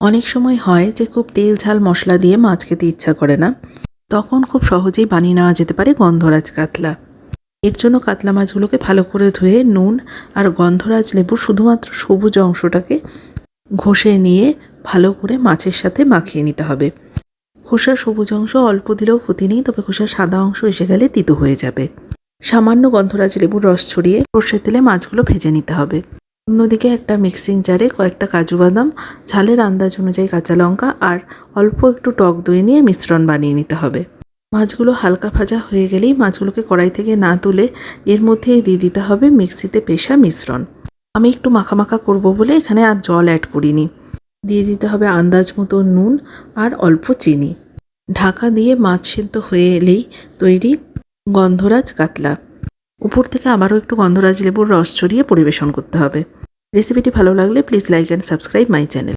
অনেক সময় হয় যে খুব তেল ঝাল মশলা দিয়ে মাছ খেতে ইচ্ছা করে না, তখন খুব সহজেই বানিয়ে নেওয়া যেতে পারে গন্ধরাজ কাতলা। এর জন্য কাতলা মাছগুলোকে ভালো করে ধুয়ে নুন আর গন্ধরাজ লেবুর শুধুমাত্র সবুজ অংশটাকে ঘষে নিয়ে ভালো করে মাছের সাথে মাখিয়ে নিতে হবে। খোসার সবুজ অংশ অল্প দিলেও ক্ষতি নেই, তবে খোসার সাদা অংশ এসে গেলে তিতো হয়ে যাবে। সামান্য গন্ধরাজ লেবুর রস ছড়িয়ে সর্ষের তেলে মাছগুলো ভেজে নিতে হবে। অন্যদিকে একটা মিক্সিং জারে কয়েকটা কাজু বাদাম, ঝালের আন্দাজ অনুযায়ী কাঁচা লঙ্কা আর অল্প একটু টক দই নিয়ে মিশ্রণ বানিয়ে নিতে হবে। মাছগুলো হালকা ভাজা হয়ে গেলেই মাছগুলোকে কড়াই থেকে না তুলে এর মধ্যেই দিয়ে দিতে হবে মিক্সিতে পেষা মিশ্রণ। আমি একটু মাখা মাখা করবো বলে এখানে আর জল অ্যাড করিনি। দিয়ে দিতে হবে আন্দাজ মতো নুন আর অল্প চিনি। ঢাকা দিয়ে মাছ সিদ্ধ হয়ে এলেই তৈরি গন্ধরাজ কাতলা। উপর থেকে আবারও একটু গন্ধরাজ লেবুর রস ছড়িয়ে পরিবেশন করতে হবে। রেসিপিটি ভালো লাগলে please like and subscribe my channel.